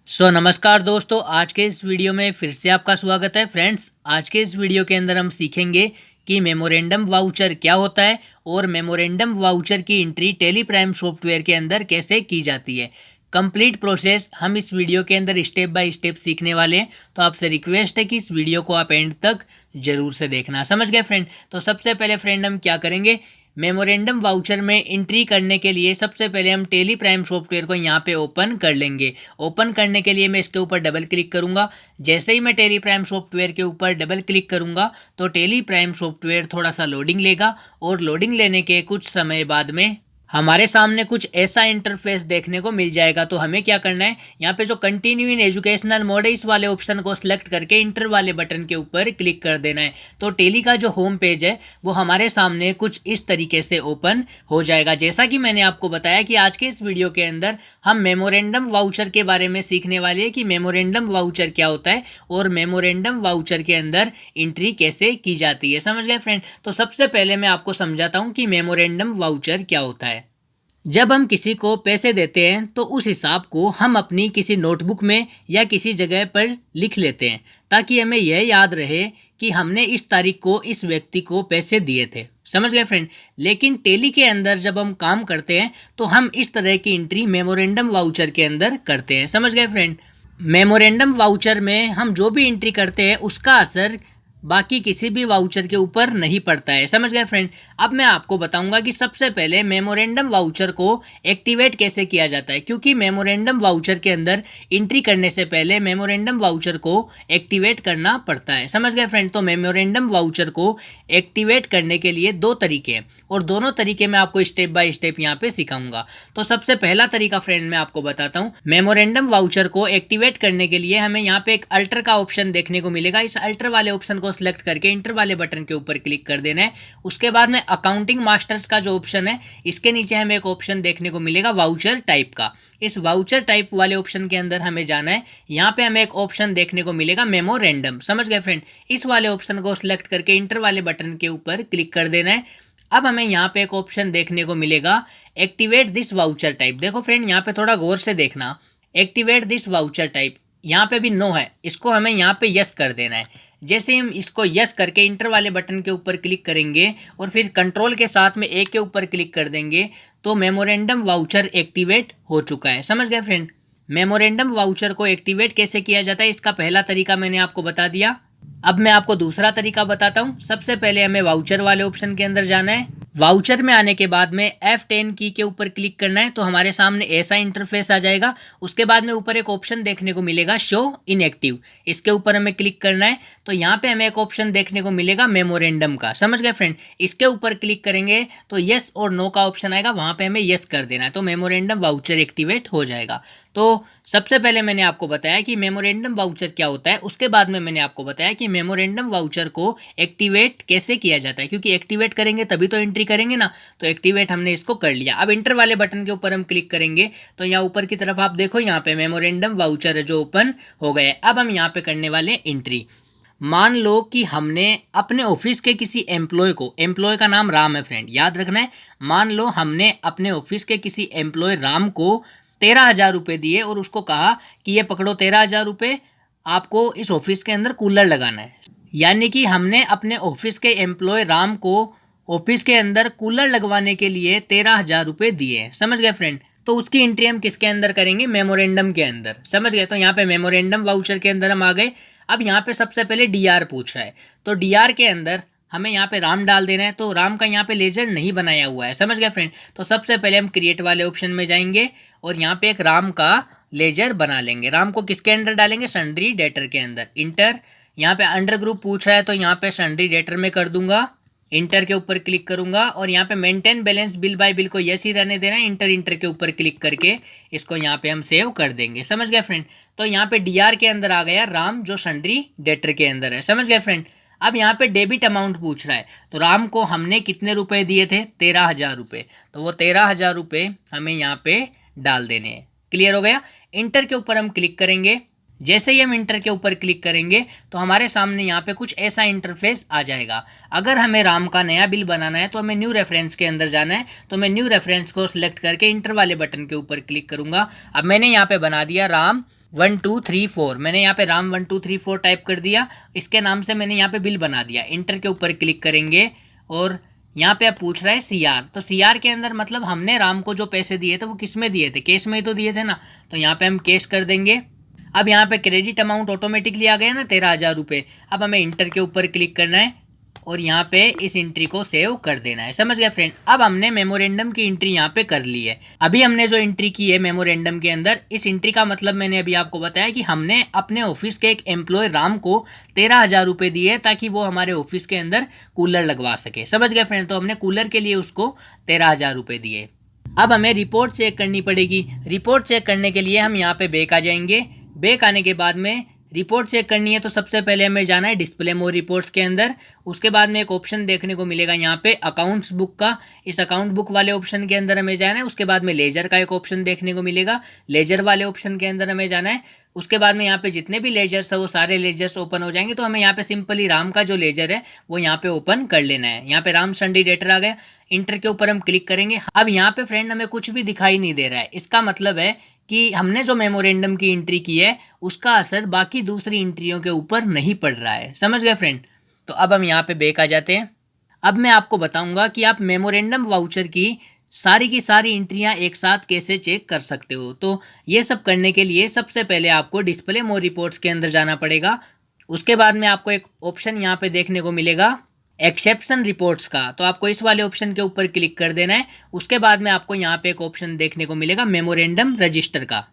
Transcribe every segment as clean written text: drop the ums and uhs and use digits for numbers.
नमस्कार दोस्तों, आज के इस वीडियो में फिर से आपका स्वागत है। फ्रेंड्स, आज के इस वीडियो के अंदर हम सीखेंगे कि मेमोरेंडम वाउचर क्या होता है और मेमोरेंडम वाउचर की एंट्री टेली प्राइम सॉफ्टवेयर के अंदर कैसे की जाती है। कंप्लीट प्रोसेस हम इस वीडियो के अंदर स्टेप बाय स्टेप सीखने वाले हैं, तो आपसे रिक्वेस्ट है कि इस वीडियो को आप एंड तक जरूर से देखना। समझ गए फ्रेंड? तो सबसे पहले फ्रेंड हम क्या करेंगे, मेमोरेंडम वाउचर में एंट्री करने के लिए सबसे पहले हम टेली प्राइम सॉफ्टवेयर को यहाँ पे ओपन कर लेंगे। ओपन करने के लिए मैं इसके ऊपर डबल क्लिक करूँगा। जैसे ही मैं टेली प्राइम सॉफ्टवेयर के ऊपर डबल क्लिक करूँगा तो टेली प्राइम सॉफ्टवेयर थोड़ा सा लोडिंग लेगा और लोडिंग लेने के कुछ समय बाद में हमारे सामने कुछ ऐसा इंटरफेस देखने को मिल जाएगा। तो हमें क्या करना है, यहाँ पे जो कंटिन्यू इन एजुकेशनल मोड है इस वाले ऑप्शन को सिलेक्ट करके इंटर वाले बटन के ऊपर क्लिक कर देना है। तो टेली का जो होम पेज है वो हमारे सामने कुछ इस तरीके से ओपन हो जाएगा। जैसा कि मैंने आपको बताया कि आज के इस वीडियो के अंदर हम मेमोरेंडम वाउचर के बारे में सीखने वाले हैं कि मेमोरेंडम वाउचर क्या होता है और मेमोरेंडम वाउचर के अंदर एंट्री कैसे की जाती है। समझ गए फ्रेंड? तो सबसे पहले मैं आपको समझाता हूँ कि मेमोरेंडम वाउचर क्या होता है। जब हम किसी को पैसे देते हैं तो उस हिसाब को हम अपनी किसी नोटबुक में या किसी जगह पर लिख लेते हैं ताकि हमें यह याद रहे कि हमने इस तारीख को इस व्यक्ति को पैसे दिए थे। समझ गए फ्रेंड? लेकिन टेली के अंदर जब हम काम करते हैं तो हम इस तरह की एंट्री मेमोरेंडम वाउचर के अंदर करते हैं। समझ गए फ्रेंड? मेमोरेंडम वाउचर में हम जो भी एंट्री करते हैं उसका असर बाकी किसी भी वाउचर के ऊपर नहीं पड़ता है। समझ गए फ्रेंड? अब मैं आपको बताऊंगा कि सबसे पहले मेमोरेंडम वाउचर को एक्टिवेट कैसे किया जाता है, क्योंकि मेमोरेंडम वाउचर के अंदर एंट्री करने से पहले मेमोरेंडम वाउचर को एक्टिवेट करना पड़ता है। समझ गए फ्रेंड? तो मेमोरेंडम वाउचर को एक्टिवेट करने के लिए दो तरीके हैं और दोनों तरीके मैं आपको स्टेप बाय स्टेप यहाँ पे सिखाऊंगा। तो सबसे पहला तरीका फ्रेंड मैं आपको बताता हूँ। मेमोरेंडम वाउचर को एक्टिवेट करने के लिए हमें यहाँ पे एक अल्टर का ऑप्शन देखने को मिलेगा। इस अल्टर वाले ऑप्शन को सिलेक्ट करके इंटर वाले बटन के ऊपर क्लिक कर देना है। उसके बाद में अकाउंटिंग मास्टर्स का जो ऑप्शन है इसके नीचे हमें एक ऑप्शन देखने को मिलेगा वाउचर टाइप का। इस वाउचर टाइप वाले ऑप्शन के अंदर हमें जाना है। यहाँ पे हमें एक ऑप्शन देखने को मिलेगा मेमोरेंडम। समझ गए फ्रेंड? इस वाले ऑप्शन को सिलेक्ट करके इंटर वाले बटन के ऊपर क्लिक कर देना है। अब हमें यहाँ पे एक ऑप्शन देखने को मिलेगा एक्टिवेट दिस वाउचर टाइप। देखो फ्रेंड, यहाँ पे थोड़ा गौर से देखना। एक्टिवेट दिस वाउचर टाइप यहाँ पे भी नो है, इसको हमें यहाँ पे यस कर देना है। जैसे हम इसको यस करके इंटर वाले बटन के ऊपर क्लिक करेंगे और फिर कंट्रोल के साथ में ए के ऊपर क्लिक कर देंगे तो मेमोरेंडम वाउचर एक्टिवेट हो चुका है। समझ गए फ्रेंड? मेमोरेंडम वाउचर को एक्टिवेट कैसे किया जाता है इसका पहला तरीका मैंने आपको बता दिया। अब मैं आपको दूसरा तरीका बताता हूँ। सबसे पहले हमें वाउचर वाले ऑप्शन के अंदर जाना है। वाउचर में आने के बाद में F10 की के ऊपर क्लिक करना है तो हमारे सामने ऐसा इंटरफेस आ जाएगा। उसके बाद में ऊपर एक ऑप्शन देखने को मिलेगा शो इनएक्टिव, इसके ऊपर हमें क्लिक करना है। तो यहाँ पे हमें एक ऑप्शन देखने को मिलेगा मेमोरेंडम का। समझ गए फ्रेंड? इसके ऊपर क्लिक करेंगे तो यस और नो का ऑप्शन आएगा, वहाँ पे हमें यस कर देना है तो मेमोरेंडम वाउचर एक्टिवेट हो जाएगा। तो सबसे पहले मैंने आपको बताया कि मेमोरेंडम वाउचर क्या होता है, उसके बाद में मैंने आपको बताया कि मेमोरेंडम वाउचर को एक्टिवेट कैसे किया जाता है, क्योंकि एक्टिवेट करेंगे तभी तो एंट्री करेंगे ना। तो एक्टिवेट हमने इसको कर लिया। अब इंटर वाले बटन के ऊपर हम क्लिक करेंगे तो यहाँ ऊपर की तरफ आप देखो, यहाँ पे मेमोरेंडम वाउचर जो ओपन हो गए। अब हम यहाँ पे करने वाले एंट्री। मान लो कि हमने अपने ऑफिस के किसी एम्प्लॉय का नाम राम है फ्रेंड, याद रखना है। मान लो हमने अपने ऑफिस के किसी एम्प्लॉय राम को 13,000 रुपये दिए और उसको कहा कि ये पकड़ो 13,000 रुपये, आपको इस ऑफिस के अंदर कूलर लगाना है। यानी कि हमने अपने ऑफिस के एम्प्लॉय राम को ऑफिस के अंदर कूलर लगवाने के लिए 13,000 रुपये दिए हैं। समझ गए फ्रेंड? तो उसकी एंट्री हम किसके अंदर करेंगे? मेमोरेंडम के अंदर। समझ गए? तो यहाँ पे मेमोरेंडम वाउचर के अंदर हम आ गए। अब यहाँ पे सबसे पहले डीआर पूछ रहा है, तो डीआर के अंदर हमें यहाँ पे राम डाल देना है। तो राम का यहाँ पे लेजर नहीं बनाया हुआ है। समझ गए फ्रेंड? तो सबसे पहले हम क्रिएट वाले ऑप्शन में जाएंगे और यहाँ पे एक राम का लेजर बना लेंगे। राम को किसके अंदर डालेंगे? सन्ड्री डेटर के अंदर। इंटर, यहाँ पे अंडर ग्रुप पूछ रहा है तो यहाँ पे सन्ड्री डेटर में कर दूंगा। इंटर के ऊपर क्लिक करूंगा और यहाँ पे maintain balance bill bye bill को यस ही रहने देना है। इंटर के ऊपर क्लिक करके इसको यहाँ पे हम सेव कर देंगे। समझ गए फ्रेंड? तो यहाँ पे डीआर के अंदर आ गया राम जो सन्ड्री डेटर के अंदर है। समझ गए फ्रेंड? अब यहाँ पे डेबिट अमाउंट पूछ रहा है, तो राम को हमने कितने रुपए दिए थे? 13,000 रुपये। तो वो 13,000 रुपये हमें यहाँ पे डाल देने हैं। क्लियर हो गया? इंटर के ऊपर हम क्लिक करेंगे। जैसे ही हम इंटर के ऊपर क्लिक करेंगे तो हमारे सामने यहाँ पे कुछ ऐसा इंटरफेस आ जाएगा। अगर हमें राम का नया बिल बनाना है तो हमें न्यू रेफरेंस के अंदर जाना है। तो मैं न्यू रेफरेंस को सिलेक्ट करके इंटर वाले बटन के ऊपर क्लिक करूंगा। अब मैंने यहाँ पे बना दिया राम 1234 मैंने यहाँ पे राम 1234 टाइप कर दिया, इसके नाम से मैंने यहाँ पे बिल बना दिया। इंटर के ऊपर क्लिक करेंगे और यहाँ पे अब पूछ रहा है सीआर, तो सीआर के अंदर मतलब हमने राम को जो पैसे दिए थे वो किस में दिए थे, कैश में ही तो दिए थे ना, तो यहाँ पे हम कैश कर देंगे। अब यहाँ पे क्रेडिट अमाउंट ऑटोमेटिकली आ गया ना 13,000 रुपये। अब हमें इंटर के ऊपर क्लिक करना है और यहाँ पे इस एंट्री को सेव कर देना है। समझ गए फ्रेंड। अब हमने मेमोरेंडम की एंट्री यहाँ पे कर ली है। अभी हमने जो एंट्री की है मेमोरेंडम के अंदर, इस एंट्री का मतलब मैंने अभी आपको बताया कि हमने अपने ऑफिस के एक एम्प्लॉय राम को 13,000 रुपये दिए ताकि वो हमारे ऑफिस के अंदर कूलर लगवा सके। समझ गए फ्रेंड। तो हमने कूलर के लिए उसको 13,000 रुपये दिए। अब हमें रिपोर्ट चेक करनी पड़ेगी। रिपोर्ट चेक करने के लिए हम यहाँ पे बैक आ जाएंगे। बैक आने के बाद में रिपोर्ट चेक करनी है तो सबसे पहले हमें जाना है डिस्प्ले मोर रिपोर्ट्स के अंदर। उसके बाद में एक ऑप्शन देखने को मिलेगा यहाँ पे अकाउंट्स बुक का, इस अकाउंट बुक वाले ऑप्शन के अंदर हमें जाना है। उसके बाद में लेजर का एक ऑप्शन देखने को मिलेगा, लेजर वाले ऑप्शन के अंदर हमें जाना है। उसके बाद में यहाँ पे जितने भी लेजर्स है वो सारे लेजर्स ओपन हो जाएंगे। तो हमें यहाँ पे सिंपली राम का जो लेजर है वो यहाँ पे ओपन कर लेना है। यहाँ पे राम संडी डेटर आ गया, इंटर के ऊपर हम क्लिक करेंगे। अब यहाँ पे फ्रेंड हमें कुछ भी दिखाई नहीं दे रहा है। इसका मतलब है कि हमने जो मेमोरेंडम की एंट्री की है उसका असर बाकी दूसरी एंट्रियों के ऊपर नहीं पड़ रहा है। समझ गए फ्रेंड। तो अब हम यहाँ पे बैक आ जाते हैं। अब मैं आपको बताऊंगा कि आप मेमोरेंडम वाउचर की सारी एंट्रियां एक साथ कैसे चेक कर सकते हो। तो ये सब करने के लिए सबसे पहले आपको डिस्प्ले मोर रिपोर्ट्स के अंदर जाना पड़ेगा। उसके बाद में आपको एक ऑप्शन यहाँ पे देखने को मिलेगा एक्सेप्शन रिपोर्ट्स का, तो आपको इस वाले ऑप्शन के ऊपर क्लिक कर देना है। उसके बाद में आपको यहाँ पे एक ऑप्शन देखने को मिलेगा मेमोरेंडम रजिस्टर का।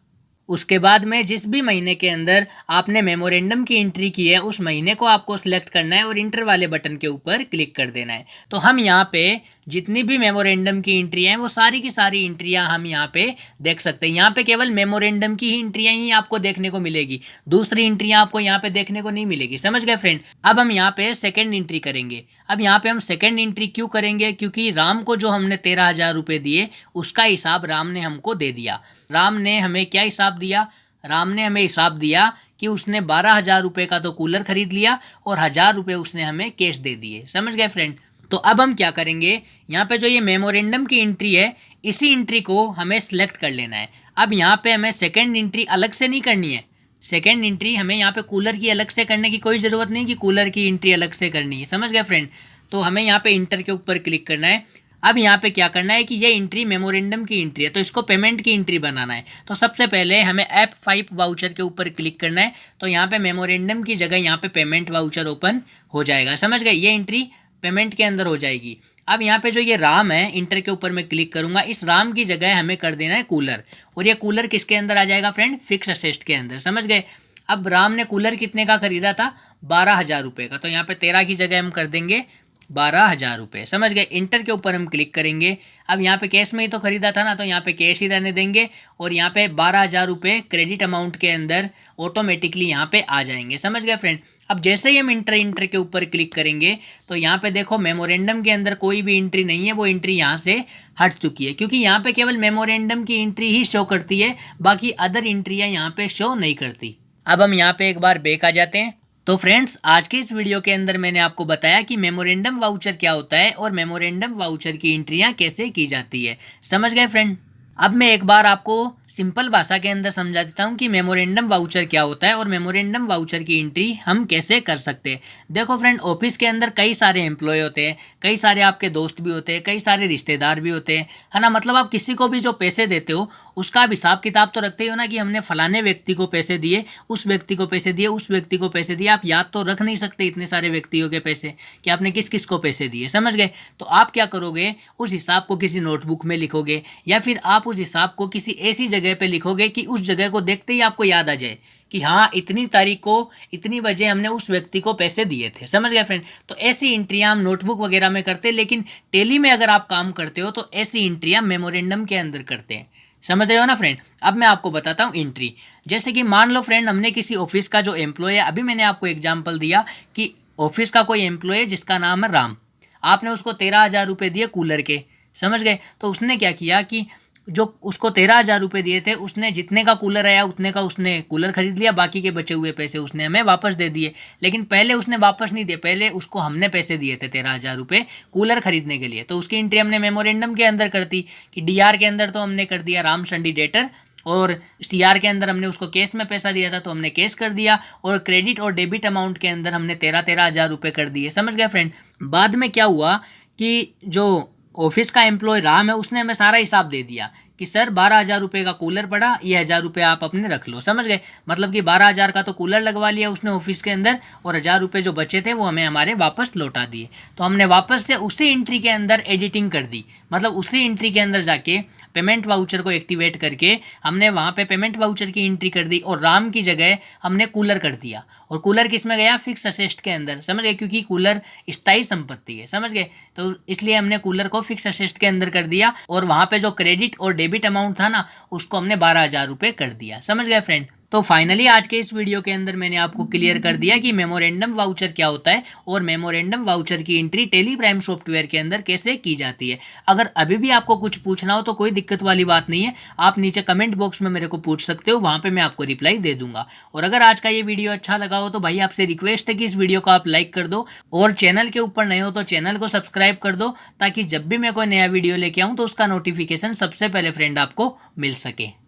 उसके बाद में जिस भी महीने के अंदर आपने मेमोरेंडम की एंट्री की है उस महीने को आपको सिलेक्ट करना है और इंटर वाले बटन के ऊपर क्लिक कर देना है। तो हम यहाँ पे जितनी भी मेमोरेंडम की एंट्री हैं वो सारी की सारी एंट्रियाँ हम यहाँ पे देख सकते हैं। यहाँ पे केवल मेमोरेंडम की ही एंट्रियाँ ही आपको देखने को मिलेगी, दूसरी एंट्रियाँ आपको यहाँ पे देखने को नहीं मिलेगी। समझ गए फ्रेंड। अब हम यहाँ पे सेकेंड एंट्री करेंगे। अब यहाँ पे हम सेकेंड एंट्री क्यों करेंगे, क्योंकि राम को जो हमने 13,000 रुपये दिए उसका हिसाब राम ने हमको दे दिया। राम ने हमें क्या हिसाब दिया, राम ने हमें हिसाब दिया कि उसने 12,000 रुपये का तो कूलर खरीद लिया और 1,000 रुपये उसने हमें कैश दे दिए। समझ गए फ्रेंड। तो अब हम क्या करेंगे, यहाँ पे जो ये मेमोरेंडम की एंट्री है इसी एंट्री को हमें सेलेक्ट कर लेना है। अब यहाँ पे हमें सेकेंड एंट्री अलग से नहीं करनी है। सेकेंड एंट्री हमें यहाँ पे कूलर की अलग से करने की कोई ज़रूरत नहीं कि कूलर की एंट्री अलग से करनी है। समझ गए फ्रेंड। तो हमें यहाँ पे इंटर के ऊपर क्लिक करना है। अब यहाँ पे क्या करना है कि ये एंट्री मेमोरेंडम की एंट्री है तो इसको पेमेंट की एंट्री बनाना है। तो सबसे पहले हमें ऐप 5 वाउचर के ऊपर क्लिक करना है। तो यहाँ पे मेमोरेंडम की जगह यहाँ पे पेमेंट वाउचर ओपन हो जाएगा। समझ गए। ये एंट्री पेमेंट के अंदर हो जाएगी। अब यहाँ पे जो ये राम है इंटर के ऊपर मैं क्लिक करूंगा, इस राम की जगह हमें कर देना है कूलर। और ये कूलर किसके अंदर आ जाएगा फ्रेंड, फिक्स असेस्ट के अंदर। समझ गए। अब राम ने कूलर कितने का खरीदा था, 12,000 रुपये का, तो यहाँ पे 13 की जगह हम कर देंगे 12,000 रुपये। समझ गए। इंटर के ऊपर हम क्लिक करेंगे। अब यहाँ पे कैश में ही तो खरीदा था ना, तो यहाँ पे कैश ही रहने देंगे और यहाँ पे 12,000 रुपये क्रेडिट अमाउंट के अंदर ऑटोमेटिकली यहाँ पे आ जाएंगे। समझ गए फ्रेंड। अब जैसे ही हम इंटर के ऊपर क्लिक करेंगे तो यहाँ पे देखो मेमोरेंडम के अंदर कोई भी एंट्री नहीं है, वो एंट्री यहाँ से हट चुकी है क्योंकि यहाँ पे केवल मेमोरेंडम की एंट्री ही शो करती है, बाकी अदर एंट्रियाँ यहाँ पे शो नहीं करती। अब हम यहाँ पे एक बार बैक आ जाते हैं। तो फ्रेंड्स आज के इस वीडियो के अंदर मैंने आपको बताया कि मेमोरेंडम वाउचर क्या होता है और मेमोरेंडम वाउचर की एंट्रियां कैसे की जाती है। समझ गए फ्रेंड। अब मैं एक बार आपको सिंपल भाषा के अंदर समझा देता हूँ कि मेमोरेंडम वाउचर क्या होता है और मेमोरेंडम वाउचर की एंट्री हम कैसे कर सकते हैं। देखो फ्रेंड, ऑफिस के अंदर कई सारे एम्प्लॉय होते हैं, कई सारे आपके दोस्त भी होते हैं, कई सारे रिश्तेदार भी होते हैं, है ना। मतलब आप किसी को भी जो पैसे देते हो उसका आप हिसाब किताब तो रखते ही हो ना कि हमने फलाने व्यक्ति को पैसे दिए, उस व्यक्ति को पैसे दिए, उस व्यक्ति को पैसे दिए। आप याद तो रख नहीं सकते इतने सारे व्यक्तियों के पैसे कि आपने किस किस को पैसे दिए। समझ गए। तो आप क्या करोगे, उस हिसाब को किसी नोटबुक में लिखोगे या फिर आप उस हिसाब को किसी ऐसी जगह पे लिखोगे कि उस जगह को देखते ही आपको याद आ जाए कि हाँ इतनी तारीख को इतनी बजे हमने उस व्यक्ति को पैसे दिए थे। समझ गए फ्रेंड। तो ऐसी एंट्रियां हम नोटबुक वगैरह में करते हैं, लेकिन टेली में अगर आप काम करते हो तो ऐसी एंट्रियां मेमोरेंडम के अंदर करते हैं। समझ रहे हो ना फ्रेंड। अब मैं आपको बताता हूँ एंट्री। जैसे कि मान लो फ्रेंड हमने किसी ऑफिस का जो एम्प्लॉय है, अभी मैंने आपको एग्जाम्पल दिया कि ऑफिस का कोई एम्प्लॉय है जिसका नाम है राम, आपने उसको 13,000 रुपये दिए कूलर के। समझ गए। तो उसने क्या किया कि जो उसको 13,000 रुपये दिए थे उसने जितने का कूलर आया उतने का उसने कूलर खरीद लिया, बाकी के बचे हुए पैसे उसने हमें वापस दे दिए। लेकिन पहले उसने वापस नहीं दिए, पहले उसको हमने पैसे दिए थे 13,000 रुपये कूलर खरीदने के लिए। तो उसकी एंट्री हमने मेमोरेंडम के अंदर कर दी कि डीआर के अंदर तो हमने कर दिया राम संडी डेटर और CR के अंदर हमने उसको कैश में पैसा दिया था तो हमने कैश कर दिया, और क्रेडिट और डेबिट अमाउंट के अंदर हमने 13,000 रुपये कर दिए। समझ गए फ्रेंड। बाद में क्या हुआ कि जो ऑफिस का एम्प्लॉय राम है उसने हमें सारा हिसाब दे दिया कि सर 12,000 रुपये का कूलर पड़ा, ये 1,000 रुपये आप अपने रख लो। समझ गए। मतलब कि 12,000 का तो कूलर लगवा लिया उसने ऑफिस के अंदर, और 1,000 रुपये जो बचे थे वो हमें हमारे वापस लौटा दिए। तो हमने वापस से उसी एंट्री के अंदर एडिटिंग कर दी, मतलब उसी एंट्री के अंदर जाके पेमेंट वाउचर को एक्टिवेट करके हमने वहाँ पे पेमेंट वाउचर की एंट्री कर दी, और राम की जगह हमने कूलर कर दिया। और कूलर किस में गया? फिक्स असेस्ट के अंदर। समझ गए, क्योंकि कूलर स्थायी संपत्ति है। समझ गए। तो इसलिए हमने कूलर को फिक्स असेस्ट के अंदर कर दिया, और वहाँ पे जो क्रेडिट और डेबिट अमाउंट था ना उसको हमने 12,000 रुपये कर दिया। समझ गए फ्रेंड। तो फाइनली आज के इस वीडियो के अंदर मैंने आपको क्लियर कर दिया कि मेमोरेंडम वाउचर क्या होता है और मेमोरेंडम वाउचर की एंट्री टेली प्राइम सॉफ्टवेयर के अंदर कैसे की जाती है। अगर अभी भी आपको कुछ पूछना हो तो कोई दिक्कत वाली बात नहीं है, आप नीचे कमेंट बॉक्स में मेरे को पूछ सकते हो, वहाँ पे मैं आपको रिप्लाई दे दूंगा। और अगर आज का ये वीडियो अच्छा लगा हो तो भाई आपसे रिक्वेस्ट है कि इस वीडियो को आप लाइक कर दो, और चैनल के ऊपर नए हो तो चैनल को सब्सक्राइब कर दो, ताकि जब भी मैं कोई नया वीडियो लेके आऊँ तो उसका नोटिफिकेशन सबसे पहले फ्रेंड आपको मिल सके।